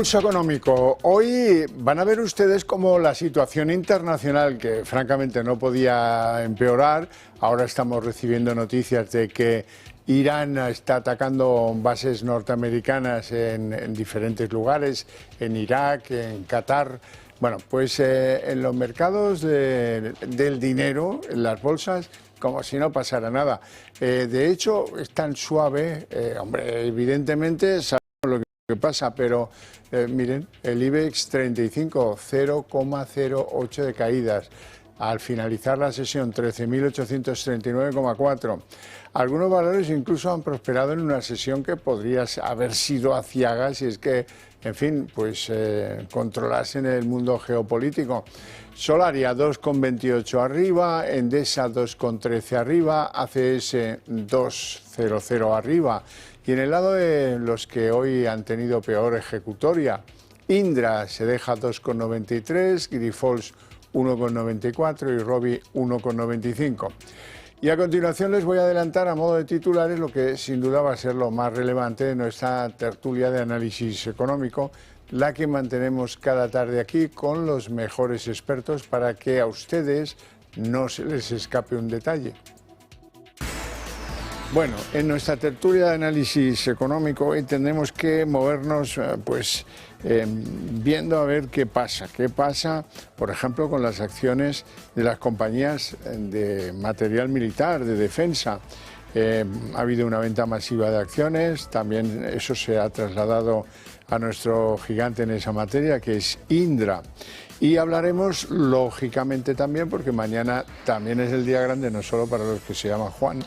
Pulso económico. Hoy van a ver ustedes cómo la situación internacional, que francamente no podía empeorar, ahora estamos recibiendo noticias de que Irán está atacando bases norteamericanas en diferentes lugares, en Irak, en Qatar. Bueno, pues en los mercados del dinero, en las bolsas, como si no pasara nada. De hecho, es tan suave, hombre, evidentemente sabemos lo que pasa, pero miren, el IBEX 35, 0,08 de caídas. Al finalizar la sesión, 13.839,4. Algunos valores incluso han prosperado en una sesión que podría haber sido aciaga si es que, en fin, pues controlasen el mundo geopolítico. Solaria 2,28 arriba, Endesa 2,13 arriba, ACS 2,00 arriba. Y en el lado de los que hoy han tenido peor ejecutoria, Indra se deja 2,93, Grifols 1,94 y Robi 1,95. Y a continuación les voy a adelantar a modo de titulares lo que sin duda va a ser lo más relevante de nuestra tertulia de análisis económico, la que mantenemos cada tarde aquí con los mejores expertos para que a ustedes no se les escape un detalle. Bueno, en nuestra tertulia de análisis económico hoy tendremos que movernos viendo a ver qué pasa, por ejemplo, con las acciones de las compañías de material militar, de defensa. Ha habido una venta masiva de acciones, también eso se ha trasladado a nuestro gigante en esa materia, que es Indra. Y hablaremos, lógicamente, también, porque mañana también es el día grande, no solo para los que se llaman Juan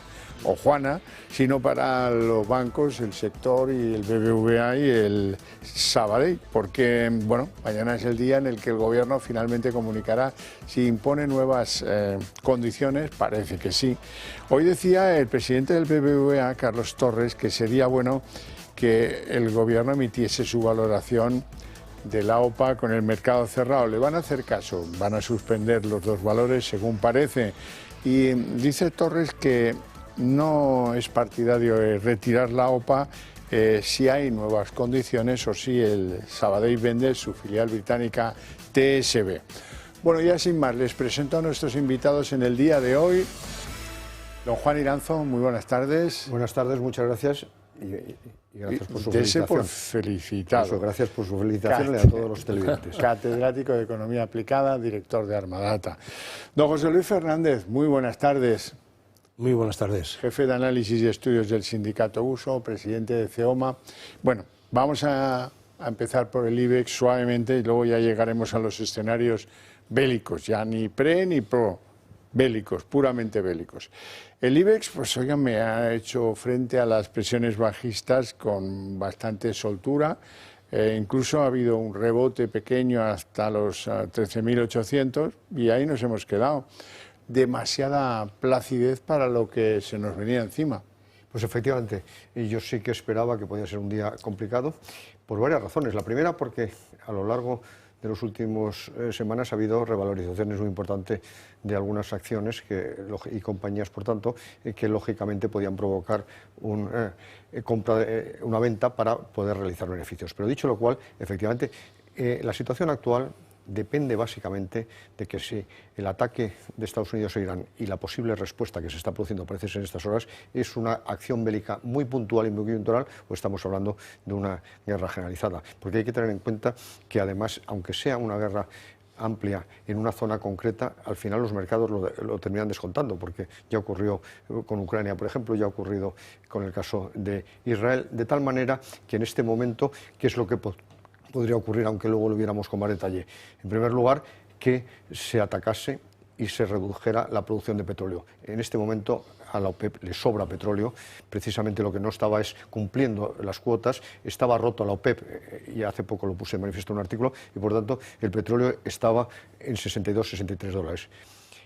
o Juana, sino para los bancos, el sector y el BBVA y el Sabadell, porque bueno, mañana es el día en el que el gobierno finalmente comunicará si impone nuevas condiciones, parece que sí. Hoy decía el presidente del BBVA, Carlos Torres, que sería bueno que el gobierno emitiese su valoración de la OPA con el mercado cerrado. Le van a hacer caso, van a suspender los dos valores según parece, y dice Torres que no es partidario de retirar la OPA si hay nuevas condiciones o si el Sabadell vende su filial británica TSB. Bueno, ya sin más, les presento a nuestros invitados en el día de hoy. Don Juan Iranzo, muy buenas tardes. Buenas tardes, muchas gracias y gracias por su felicitación. Por felicitado. Eso, gracias por su felicitación y a todos los televidentes. Catedrático de Economía Aplicada, director de Armadata. Don José Luis Fernández, muy buenas tardes. Muy buenas tardes. Jefe de Análisis y Estudios del Sindicato Uso, presidente de CEOMA. Bueno, vamos a empezar por el IBEX suavemente y luego ya llegaremos a los escenarios bélicos, ya ni pre ni pro, bélicos, puramente bélicos. El IBEX, pues oigan, me ha hecho frente a las presiones bajistas con bastante soltura. Incluso ha habido un rebote pequeño hasta los 13.800 y ahí nos hemos quedado. Demasiada placidez para lo que se nos venía encima. Pues efectivamente, y yo sí que esperaba que podía ser un día complicado por varias razones. La primera, porque a lo largo de las últimas semanas ha habido revalorizaciones muy importantes de algunas acciones y compañías, por tanto, que lógicamente podían provocar una venta para poder realizar beneficios. Pero dicho lo cual, efectivamente, la situación actual depende básicamente de que si el ataque de Estados Unidos a Irán y la posible respuesta que se está produciendo, parece en estas horas, es una acción bélica muy puntual y muy coyuntural, o estamos hablando de una guerra generalizada. Porque hay que tener en cuenta que además, aunque sea una guerra amplia en una zona concreta, al final los mercados lo terminan descontando, porque ya ocurrió con Ucrania, por ejemplo, ya ha ocurrido con el caso de Israel, de tal manera que en este momento, ¿qué es lo que podría ocurrir, aunque luego lo viéramos con más detalle? En primer lugar, que se atacase y se redujera la producción de petróleo. En este momento a la OPEP le sobra petróleo, precisamente lo que no estaba es cumpliendo las cuotas, estaba roto la OPEP, y hace poco lo puse de manifiesto en un artículo, y por tanto el petróleo estaba en 62, 63 dólares.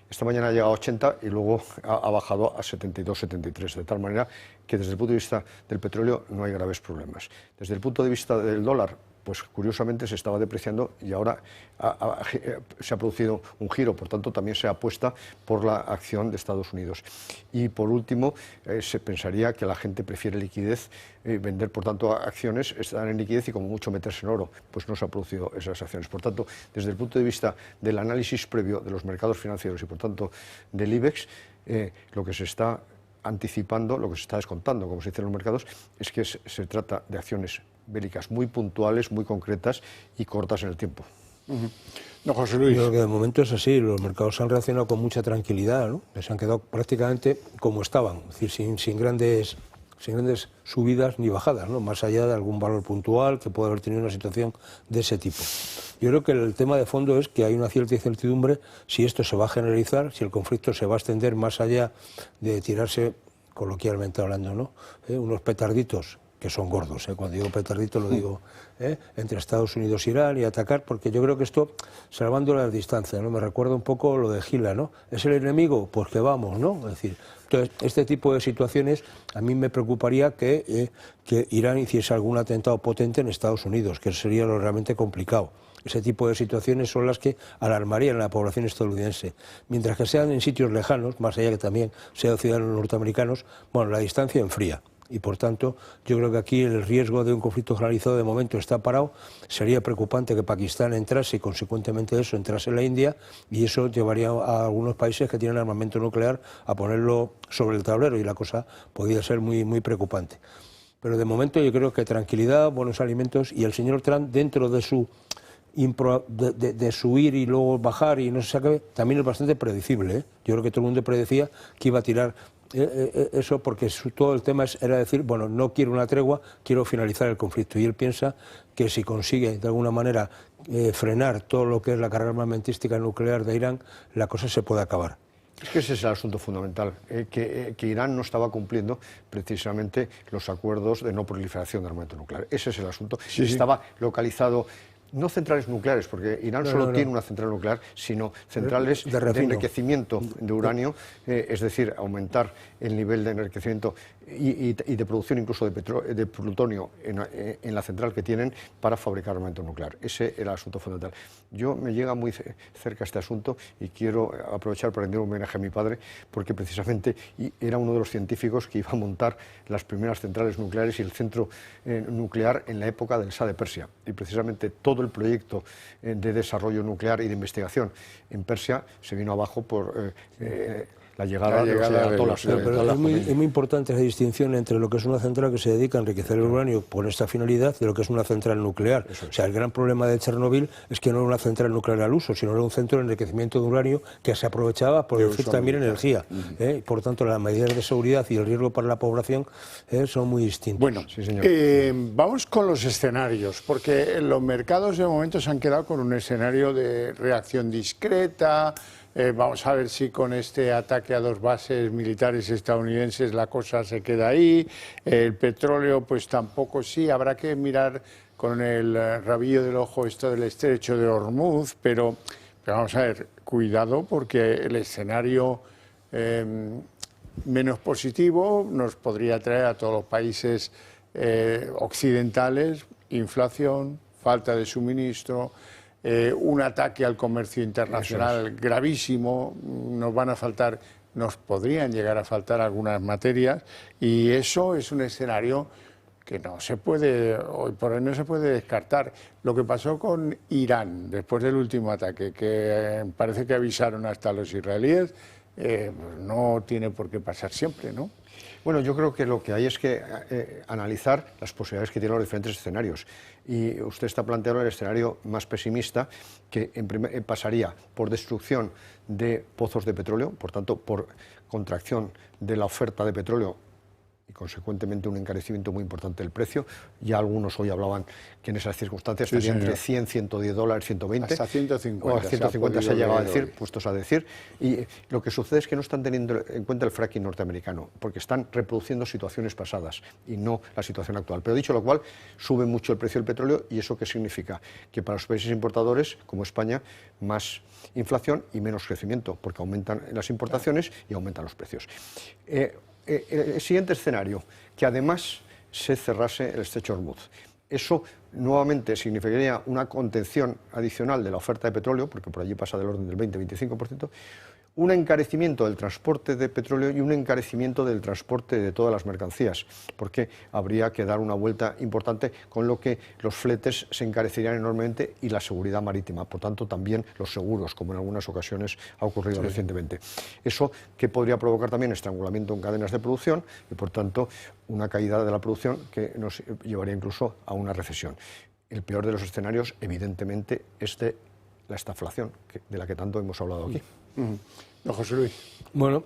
Esta mañana ha llegado a 80 y luego ha bajado a 72, 73, de tal manera que desde el punto de vista del petróleo no hay graves problemas. Desde el punto de vista del dólar, pues curiosamente se estaba depreciando y ahora se ha producido un giro, por tanto también se apuesta por la acción de Estados Unidos. Y por último, se pensaría que la gente prefiere liquidez, vender por tanto acciones, estar en liquidez y como mucho meterse en oro, pues no se han producido esas acciones. Por tanto, desde el punto de vista del análisis previo de los mercados financieros y por tanto del IBEX, lo que se está anticipando, lo que se está descontando, como se dice en los mercados, es que se trata de acciones bélicas muy puntuales, muy concretas y cortas en el tiempo. No, José Luis. Yo creo que de momento es así, los mercados han reaccionado con mucha tranquilidad, ¿no? Se han quedado prácticamente como estaban, es decir, sin grandes subidas ni bajadas, ¿no? Más allá de algún valor puntual que puede haber tenido una situación de ese tipo. Yo creo que el tema de fondo es que hay una cierta incertidumbre si esto se va a generalizar, si el conflicto se va a extender más allá de tirarse, coloquialmente hablando, ¿no? Unos petarditos, que son gordos, cuando digo petardito lo digo, entre Estados Unidos e Irán y atacar, porque yo creo que esto, salvando las distancias, ¿no? Me recuerda un poco lo de Gila, ¿no? ¿Es el enemigo? Pues que vamos, ¿no? Es decir, entonces, este tipo de situaciones a mí me preocuparía que Irán hiciese algún atentado potente en Estados Unidos, que sería lo realmente complicado. Ese tipo de situaciones son las que alarmarían a la población estadounidense. Mientras que sean en sitios lejanos, más allá que también sean ciudadanos norteamericanos, bueno, la distancia enfría. Y por tanto, yo creo que aquí el riesgo de un conflicto generalizado de momento está parado. Sería preocupante que Pakistán entrase y consecuentemente eso entrase en la India, y eso llevaría a algunos países que tienen armamento nuclear a ponerlo sobre el tablero y la cosa podría ser muy, muy preocupante. Pero de momento yo creo que tranquilidad, buenos alimentos, y el señor Trump, dentro de su subir y luego bajar y no se sabe, también es bastante predecible, ¿eh? Yo creo que todo el mundo predecía que iba a tirar eso, porque todo el tema era decir, bueno, no quiero una tregua, quiero finalizar el conflicto, y él piensa que si consigue de alguna manera frenar todo lo que es la carga armamentística nuclear de Irán, la cosa se puede acabar. Es que ese es el asunto fundamental, que Irán no estaba cumpliendo precisamente los acuerdos de no proliferación de armamento nuclear. Ese es el asunto. Sí, estaba localizado, no centrales nucleares, porque Irán solo tiene una central nuclear, sino centrales de enriquecimiento de uranio, es decir, aumentar el nivel de enriquecimiento y de producción incluso de plutonio en la central que tienen para fabricar armamento nuclear. Ese era el asunto fundamental. Yo me llega muy cerca este asunto y quiero aprovechar para rendir un homenaje a mi padre, porque precisamente era uno de los científicos que iba a montar las primeras centrales nucleares y el centro nuclear en la época del Shah de Persia. Y precisamente todo el proyecto de desarrollo nuclear y de investigación en Persia se vino abajo por la llegada de los ayatolás. Pero es muy importante esa distinción entre lo que es una central que se dedica a enriquecer el uranio por esta finalidad y lo que es una central nuclear. O sea, el gran problema de Chernobyl es que no era una central nuclear al uso, sino era un centro de enriquecimiento de uranio que se aprovechaba por producir también energía. Por tanto, las medidas de seguridad y el riesgo para la población son muy distintos. Bueno, sí, señor. Vamos con los escenarios, porque los mercados de momento se han quedado con un escenario de reacción discreta. Vamos a ver si con este ataque a 2 bases militares estadounidenses la cosa se queda ahí. El petróleo, pues tampoco, sí, habrá que mirar con el rabillo del ojo esto del estrecho de Hormuz, pero vamos a ver, cuidado, porque el escenario menos positivo nos podría traer a todos los países occidentales inflación, falta de suministro, un ataque al comercio internacional gravísimo, nos podrían llegar a faltar algunas materias, y eso es un escenario que no se puede, hoy por hoy no se puede descartar. Lo que pasó con Irán después del último ataque, que parece que avisaron hasta los israelíes, no tiene por qué pasar siempre, ¿no? Bueno, yo creo que lo que hay es que analizar las posibilidades que tienen los diferentes escenarios. Y usted está planteando el escenario más pesimista, que pasaría por destrucción de pozos de petróleo, por tanto, por contracción de la oferta de petróleo y consecuentemente un encarecimiento muy importante del precio. Ya algunos hoy hablaban que en esas circunstancias estaría entre 100, 110 dólares, 120. Hasta 150. O a 150 se ha llegado a decir, puestos a decir. Y lo que sucede es que no están teniendo en cuenta el fracking norteamericano, porque están reproduciendo situaciones pasadas y no la situación actual. Pero dicho lo cual, sube mucho el precio del petróleo, y ¿eso qué significa? Que para los países importadores, como España, más inflación y menos crecimiento, porque aumentan las importaciones y aumentan los precios. El siguiente escenario, que además se cerrase el estrecho de Hormuz. Eso nuevamente significaría una contención adicional de la oferta de petróleo, porque por allí pasa del orden del 20-25%, un encarecimiento del transporte de petróleo y un encarecimiento del transporte de todas las mercancías, porque habría que dar una vuelta importante, con lo que los fletes se encarecerían enormemente y la seguridad marítima, por tanto también los seguros, como en algunas ocasiones ha ocurrido recientemente. Eso que podría provocar también estrangulamiento en cadenas de producción y por tanto una caída de la producción que nos llevaría incluso a una recesión. El peor de los escenarios, evidentemente, es de la estaflación, de la que tanto hemos hablado aquí. Don José Luis. Bueno,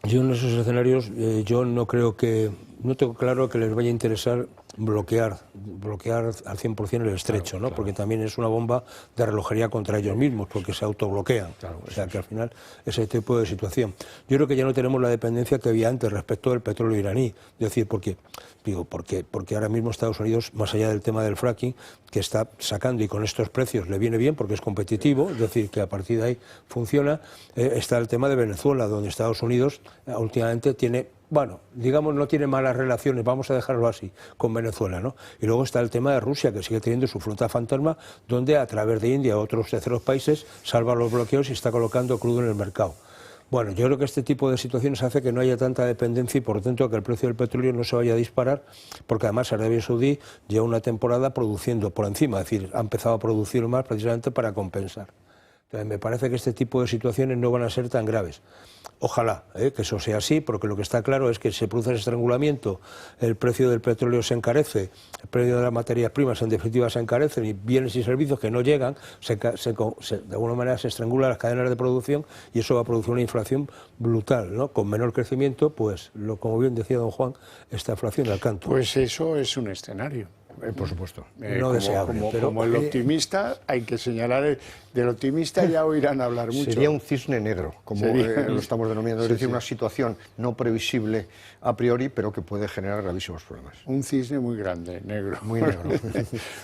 yo en esos escenarios yo no tengo claro que les vaya a interesar bloquear al 100% el estrecho, claro, ¿no? Claro. Porque también es una bomba de relojería contra ellos mismos, porque se autobloquean. Claro, o sea que al final ese tipo de situación. Yo creo que ya no tenemos la dependencia que había antes respecto del petróleo iraní. Es decir, porque ahora mismo Estados Unidos, más allá del tema del fracking, que está sacando y con estos precios le viene bien porque es competitivo, es decir, que a partir de ahí funciona, está el tema de Venezuela, donde Estados Unidos últimamente tiene, bueno, digamos, no tiene malas relaciones, vamos a dejarlo así, con Venezuela, ¿no? Y luego está el tema de Rusia, que sigue teniendo su flota fantasma, donde a través de India u otros terceros países salva los bloqueos y está colocando crudo en el mercado. Bueno, yo creo que este tipo de situaciones hace que no haya tanta dependencia y, por lo tanto, que el precio del petróleo no se vaya a disparar, porque además Arabia Saudí lleva una temporada produciendo por encima, es decir, ha empezado a producir más precisamente para compensar. Entonces, me parece que este tipo de situaciones no van a ser tan graves. Ojalá que eso sea así, porque lo que está claro es que se produce el estrangulamiento, el precio del petróleo se encarece, el precio de las materias primas en definitiva se encarecen y bienes y servicios que no llegan, de alguna manera se estrangulan las cadenas de producción y eso va a producir una inflación brutal, ¿no? Con menor crecimiento, pues, como bien decía don Juan, esta inflación al canto. Pues eso es un escenario. Por supuesto. No deseable, pero como el optimista, hay que señalar, del optimista ya oirán hablar mucho. Sería un cisne negro, como lo estamos denominando, es decir, una situación no previsible a priori, pero que puede generar gravísimos problemas. Un cisne muy grande, negro. Muy negro.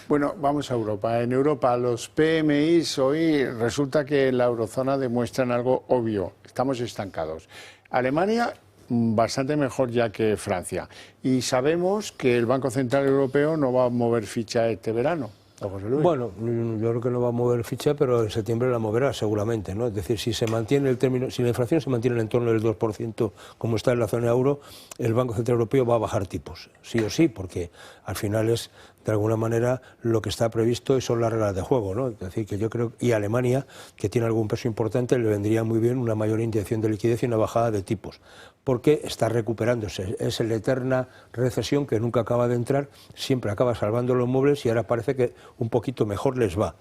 Bueno, vamos a Europa. En Europa, los PMIs hoy resulta que en la eurozona demuestran algo obvio. Estamos estancados. Alemania bastante mejor ya que Francia. Y sabemos que el Banco Central Europeo no va a mover ficha este verano. José Luis. Bueno, yo creo que no va a mover ficha, pero en septiembre la moverá seguramente, ¿no? Es decir, si se mantiene el término, si la inflación se mantiene en torno del 2%, como está en la zona euro, el Banco Central Europeo va a bajar tipos, sí o sí, porque al final es de alguna manera lo que está previsto y son las reglas de juego, ¿no? Es decir, que yo creo, y a Alemania, que tiene algún peso importante, le vendría muy bien una mayor inyección de liquidez y una bajada de tipos, porque está recuperándose. Es la eterna recesión que nunca acaba de entrar, siempre acaba salvando los muebles y ahora parece que un poquito mejor les va.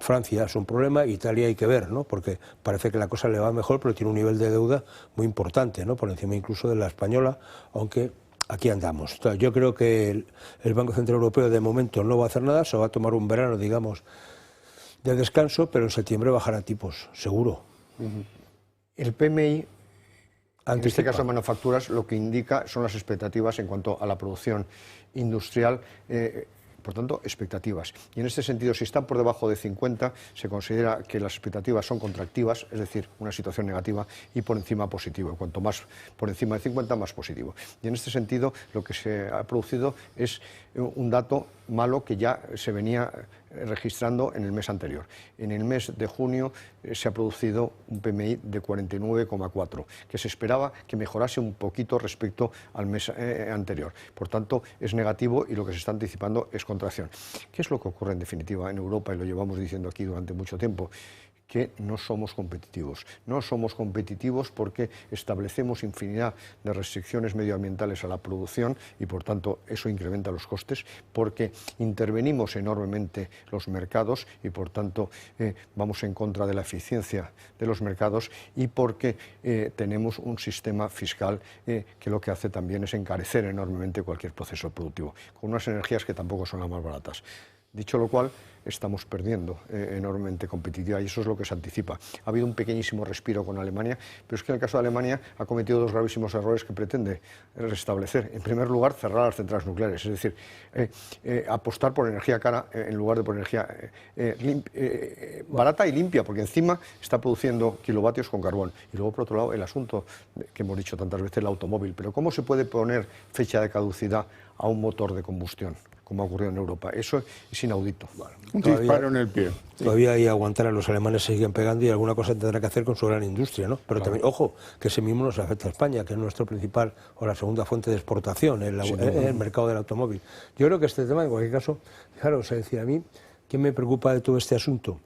Francia es un problema, Italia hay que ver, ¿no? Porque parece que la cosa le va mejor, pero tiene un nivel de deuda muy importante, ¿no? Por encima incluso de la española, aunque aquí andamos. Entonces, yo creo que el Banco Central Europeo de momento no va a hacer nada, se va a tomar un verano, digamos, de descanso, pero en septiembre bajará tipos, seguro. El PMI, en este caso manufacturas, lo que indica son las expectativas en cuanto a la producción industrial, por tanto, expectativas. Y en este sentido, si están por debajo de 50, se considera que las expectativas son contractivas, es decir, una situación negativa, y por encima positivo. Cuanto más por encima de 50, más positivo. Y en este sentido, lo que se ha producido es un dato malo que ya se venía registrando en el mes anterior. En el mes de junio se ha producido un PMI de 49,4, que se esperaba que mejorase un poquito respecto al mes anterior. Por tanto, es negativo y lo que se está anticipando es contracción. ¿Qué es lo que ocurre en definitiva en Europa? Y lo llevamos diciendo aquí durante mucho tiempo. Que no somos competitivos. No somos competitivos porque establecemos infinidad de restricciones medioambientales a la producción y, por tanto, eso incrementa los costes, porque intervenimos enormemente los mercados y, por tanto, vamos en contra de la eficiencia de los mercados y porque tenemos un sistema fiscal que lo que hace también es encarecer enormemente cualquier proceso productivo, con unas energías que tampoco son las más baratas. Dicho lo cual, estamos perdiendo enormemente competitividad y eso es lo que se anticipa. Ha habido un pequeñísimo respiro con Alemania, pero es que en el caso de Alemania ha cometido dos gravísimos errores que pretende restablecer. En primer lugar, cerrar las centrales nucleares, es decir, apostar por energía cara en lugar de por energía barata y limpia, porque encima está produciendo kilovatios con carbón. Y luego, por otro lado, el asunto que hemos dicho tantas veces, el automóvil. Pero ¿cómo se puede poner fecha de caducidad a un motor de combustión? como ha ocurrido en Europa. Eso es inaudito. Un disparo en el pie. Todavía hay que aguantar, a los alemanes se siguen pegando y alguna cosa tendrá que hacer con su gran industria, ¿no? Pero también, ojo, que ese mismo nos afecta a España, que es nuestro principal o la segunda fuente de exportación, el mercado del automóvil. Yo creo que este tema, en cualquier caso, fijaros, es decir, a mí, ¿qué me preocupa de todo este asunto?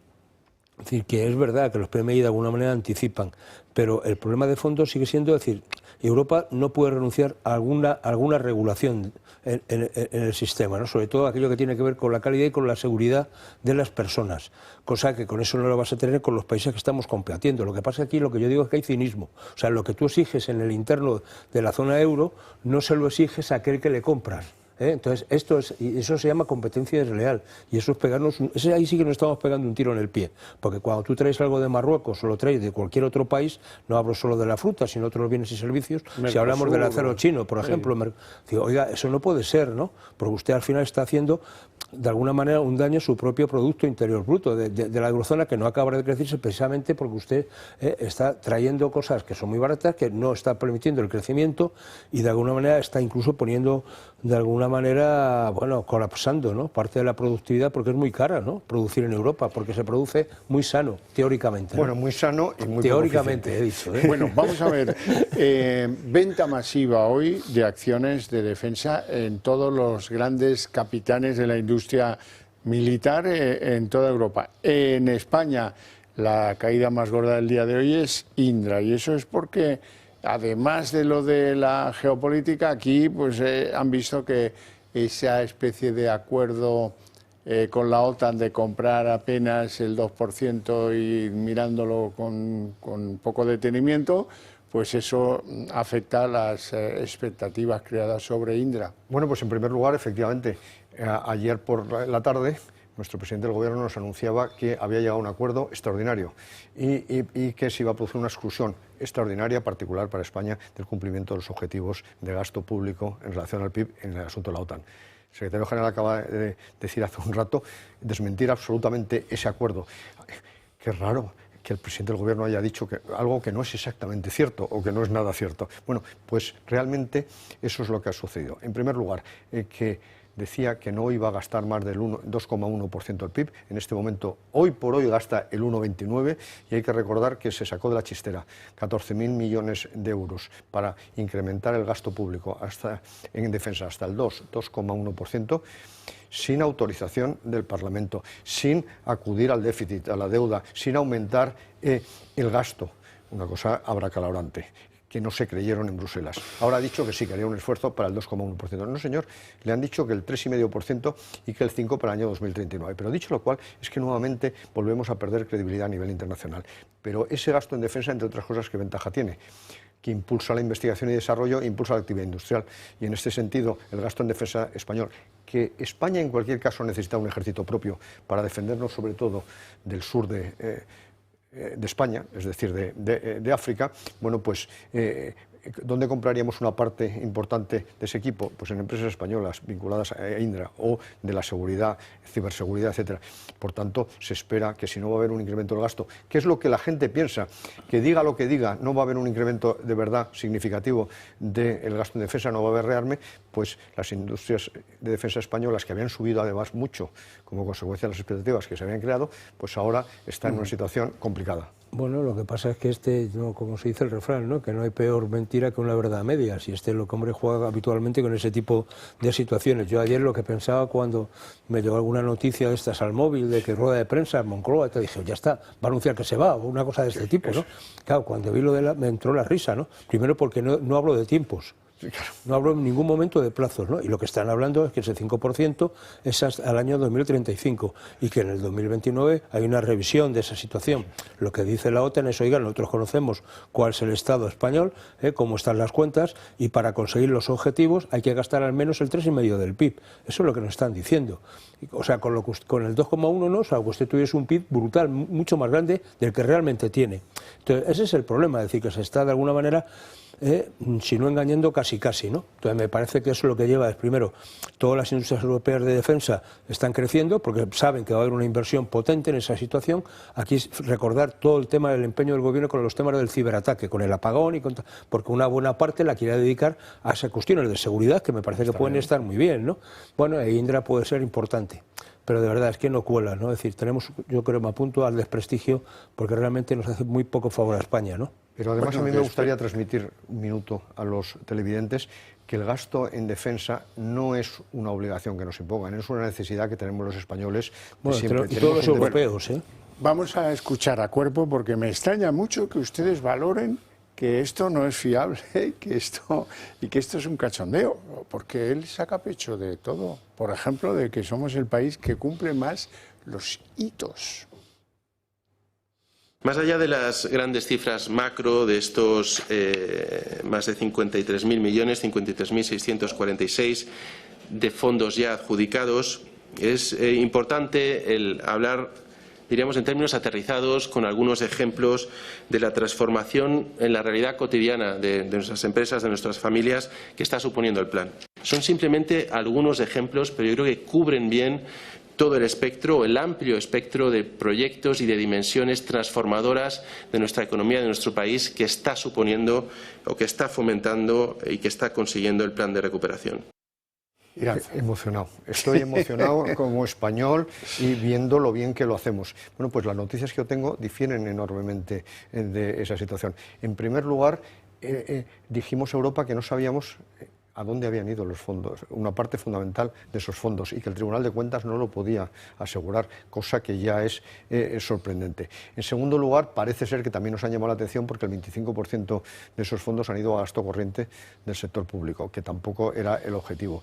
Es decir, que es verdad que los PMI de alguna manera anticipan, pero el problema de fondo sigue siendo, decir, Europa no puede renunciar a alguna regulación en el sistema, ¿no? Sobre todo aquello que tiene que ver con la calidad y con la seguridad de las personas, cosa que con eso no lo vas a tener con los países que estamos combatiendo. Lo que pasa aquí, lo que yo digo es que hay cinismo. O sea, lo que tú exiges en el interno de la zona euro, no se lo exiges a aquel que le compras. Entonces, eso se llama competencia desleal y eso es pegarnos, ahí sí que nos estamos pegando un tiro en el pie, porque cuando tú traes algo de Marruecos o lo traes de cualquier otro país, no hablo solo de la fruta, sino de otros bienes y servicios, si hablamos del acero chino, por ejemplo, digo, oiga, eso no puede ser, ¿no? Porque usted al final está haciendo de alguna manera un daño a su propio Producto Interior Bruto de la eurozona, que no acaba de crecerse precisamente porque usted está trayendo cosas que son muy baratas, que no está permitiendo el crecimiento y de alguna manera está incluso poniendo de alguna manera, bueno, colapsando, ¿no?, parte de la productividad, porque es muy cara, ¿no?, producir en Europa, porque se produce muy sano, teóricamente, ¿no? Bueno, muy sano y muy teóricamente, he dicho, ¿eh? Bueno, vamos a ver, venta masiva hoy de acciones de defensa en todos los grandes capitanes de la industria militar en toda Europa. En España, la caída más gorda del día de hoy es Indra, y eso es porque, además de lo de la geopolítica, aquí pues han visto que esa especie de acuerdo con la OTAN de comprar apenas el 2% y mirándolo con poco detenimiento, pues eso afecta a las expectativas creadas sobre Indra. Bueno, pues en primer lugar, efectivamente, ayer por la tarde nuestro presidente del Gobierno nos anunciaba que había llegado a un acuerdo extraordinario y que se iba a producir una exclusión extraordinaria, particular para España, del cumplimiento de los objetivos de gasto público en relación al PIB en el asunto de la OTAN. El secretario general acaba de decir hace un rato, desmentir absolutamente ese acuerdo. Qué raro que el presidente del Gobierno haya dicho algo que no es exactamente cierto o que no es nada cierto. Bueno, pues realmente eso es lo que ha sucedido. En primer lugar, que decía que no iba a gastar más del 2,1% del PIB. En este momento, hoy por hoy, gasta el 1,29%, y hay que recordar que se sacó de la chistera 14.000 millones de euros para incrementar el gasto público en defensa hasta el 2,1%, sin autorización del Parlamento, sin acudir al déficit, a la deuda, sin aumentar el gasto. Una cosa abracalabrante, que no se creyeron en Bruselas. Ahora ha dicho que sí, que haría un esfuerzo para el 2,1%. No, señor, le han dicho que el 3,5% y que el 5% para el año 2039. Pero dicho lo cual, es que nuevamente volvemos a perder credibilidad a nivel internacional. Pero ese gasto en defensa, entre otras cosas, ¿qué ventaja tiene? Que impulsa la investigación y desarrollo e impulsa la actividad industrial. Y en este sentido, el gasto en defensa español, que España en cualquier caso necesita un ejército propio para defendernos sobre todo del sur de España, es decir, de África, bueno, pues ¿dónde compraríamos una parte importante de ese equipo? Pues en empresas españolas vinculadas a Indra o de la seguridad, ciberseguridad, etcétera. Por tanto, se espera que si no va a haber un incremento del gasto, que es lo que la gente piensa, que diga lo que diga, no va a haber un incremento de verdad significativo del gasto en defensa, no va a haber rearme, pues las industrias de defensa españolas, que habían subido además mucho como consecuencia de las expectativas que se habían creado, pues ahora están en una situación complicada. Bueno, lo que pasa es que no, como se dice el refrán, ¿no?, que no hay peor mentira que una verdad a medias, y lo que hombre juega habitualmente con ese tipo de situaciones. Yo ayer lo que pensaba cuando me llegó alguna noticia de estas al móvil, de que rueda de prensa en Moncloa, te dije, ya está, va a anunciar que se va, o una cosa de este tipo, ¿no? Claro, cuando vi lo me entró la risa, ¿no? Primero porque no hablo de tiempos. No hablo en ningún momento de plazos, ¿no? Y lo que están hablando es que ese 5% es hasta el año 2035 y que en el 2029 hay una revisión de esa situación. Lo que dice la OTAN es, oigan, nosotros conocemos cuál es el Estado español, cómo están las cuentas, y para conseguir los objetivos hay que gastar al menos el 3,5% del PIB. Eso es lo que nos están diciendo. O sea, con el 2,1%, ¿no? O sea, que usted tuviese un PIB brutal, mucho más grande del que realmente tiene. Entonces, ese es el problema, es decir, que se está de alguna manera si no engañando, casi, ¿no? Entonces me parece que eso lo que lleva es, primero, todas las industrias europeas de defensa están creciendo porque saben que va a haber una inversión potente en esa situación. Aquí recordar todo el tema del empeño del gobierno con los temas del ciberataque, con el apagón, porque una buena parte la quiere dedicar a esas cuestiones de seguridad que me parece que pueden estar muy bien, ¿no? Bueno, Indra puede ser importante, pero de verdad es que no cuela, ¿no? Es decir, yo creo, me apunto al desprestigio porque realmente nos hace muy poco favor a España, ¿no? Pero además a mí me gustaría transmitir un minuto a los televidentes que el gasto en defensa no es una obligación que nos impongan, es una necesidad que tenemos los españoles. Bueno, y todos los europeos, ¿eh? Vamos a escuchar a Cuerpo porque me extraña mucho que ustedes valoren que esto no es fiable y que esto es un cachondeo, porque él saca pecho de todo. Por ejemplo, de que somos el país que cumple más los hitos. Más allá de las grandes cifras macro de estos más de 53.000 millones, 53.646 de fondos ya adjudicados, es importante el hablar, diríamos, en términos aterrizados, con algunos ejemplos de la transformación en la realidad cotidiana de nuestras empresas, de nuestras familias, que está suponiendo el plan. Son simplemente algunos ejemplos, pero yo creo que cubren bien todo el espectro, el amplio espectro de proyectos y de dimensiones transformadoras de nuestra economía, de nuestro país, que está suponiendo o que está fomentando y que está consiguiendo el plan de recuperación. Emocionado. Estoy emocionado como español y viendo lo bien que lo hacemos. Bueno, pues las noticias que yo tengo difieren enormemente de esa situación. En primer lugar, dijimos a Europa que no sabíamos a dónde habían ido los fondos, una parte fundamental de esos fondos, y que el Tribunal de Cuentas no lo podía asegurar, cosa que ya es sorprendente. En segundo lugar, parece ser que también nos han llamado la atención porque el 25% de esos fondos han ido a gasto corriente del sector público, que tampoco era el objetivo.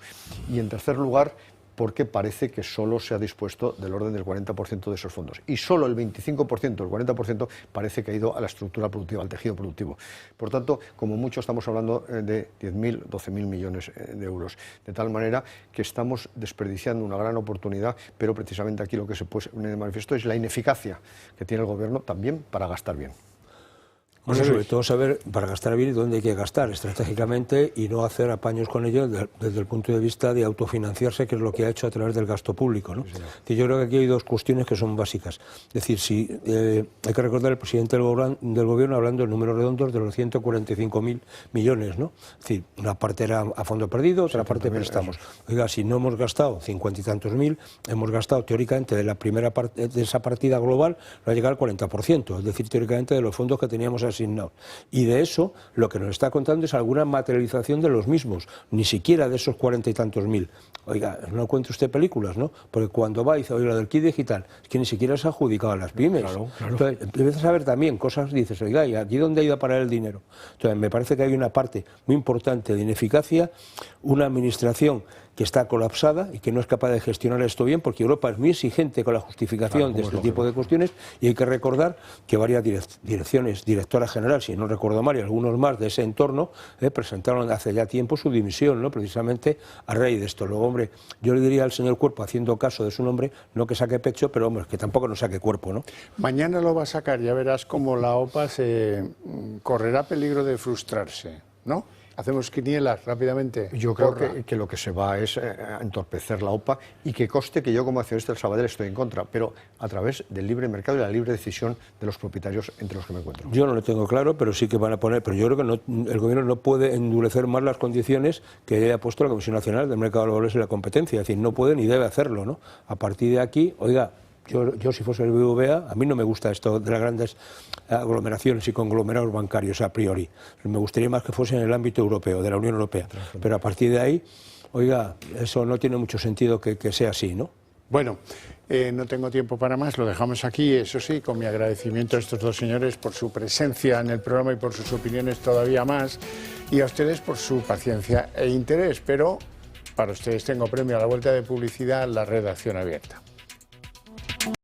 Y en tercer lugar, porque parece que solo se ha dispuesto del orden del 40% de esos fondos. Y solo el 25%, el 40%, parece que ha ido a la estructura productiva, al tejido productivo. Por tanto, como mucho estamos hablando de 10.000, 12.000 millones de euros. De tal manera que estamos desperdiciando una gran oportunidad, pero precisamente aquí lo que se pone de manifiesto es la ineficacia que tiene el Gobierno también para gastar bien. Bueno, sobre todo saber para gastar bien dónde hay que gastar estratégicamente y no hacer apaños con ellos desde el punto de vista de autofinanciarse, que es lo que ha hecho a través del gasto público, ¿no? Sí, yo creo que aquí hay dos cuestiones que son básicas. Es decir, hay que recordar el presidente del Gobierno hablando en números redondos de los 145.000 millones, ¿no? Es decir, una parte era a fondo perdido, otra parte préstamos. Oiga, si no hemos gastado 50 y tantos mil, hemos gastado teóricamente de la primera parte de esa partida global, no ha llegado al 40%, es decir, teóricamente de los fondos que teníamos asignados. Y de eso lo que nos está contando es alguna materialización de los mismos, ni siquiera de esos 40 y tantos mil. Oiga, no cuente usted películas, ¿no? Porque cuando va y dice, oiga, del kit digital, es que ni siquiera se ha adjudicado a las pymes. Claro. Entonces, empiezas a ver también cosas, dices, oiga, ¿y aquí dónde ha ido a parar el dinero? Entonces, me parece que hay una parte muy importante de ineficacia, una administración que está colapsada y que no es capaz de gestionar esto bien, porque Europa es muy exigente con la justificación de este tipo de cuestiones, y hay que recordar que varias direcciones, directora general, si no recuerdo mal, y algunos más de ese entorno, presentaron hace ya tiempo su dimisión, ¿no? Precisamente a raíz de esto. Luego, hombre, yo le diría al señor Cuerpo, haciendo caso de su nombre, no que saque pecho, pero hombre, que tampoco no saque cuerpo, ¿no? Mañana lo va a sacar, ya verás cómo la OPA se correrá peligro de frustrarse, ¿no? Hacemos quinielas rápidamente. Yo creo que lo que se va es a entorpecer la OPA, y que conste que yo como accionista del Sabadell estoy en contra, pero a través del libre mercado y la libre decisión de los propietarios entre los que me encuentro. Yo no lo tengo claro, pero sí que van a poner, pero yo creo que no, el Gobierno no puede endurecer más las condiciones que haya puesto la Comisión Nacional del Mercado de Valores y la Competencia, es decir, no puede ni debe hacerlo, ¿no? A partir de aquí, oiga, yo si fuese el BBVA, a mí no me gusta esto de las grandes aglomeraciones y conglomerados bancarios a priori. Me gustaría más que fuese en el ámbito europeo, de la Unión Europea. Pero a partir de ahí, oiga, eso no tiene mucho sentido que sea así, ¿no? Bueno, no tengo tiempo para más, lo dejamos aquí, eso sí, con mi agradecimiento a estos dos señores por su presencia en el programa y por sus opiniones todavía más, y a ustedes por su paciencia e interés, pero para ustedes tengo premio a la vuelta de publicidad, la redacción abierta.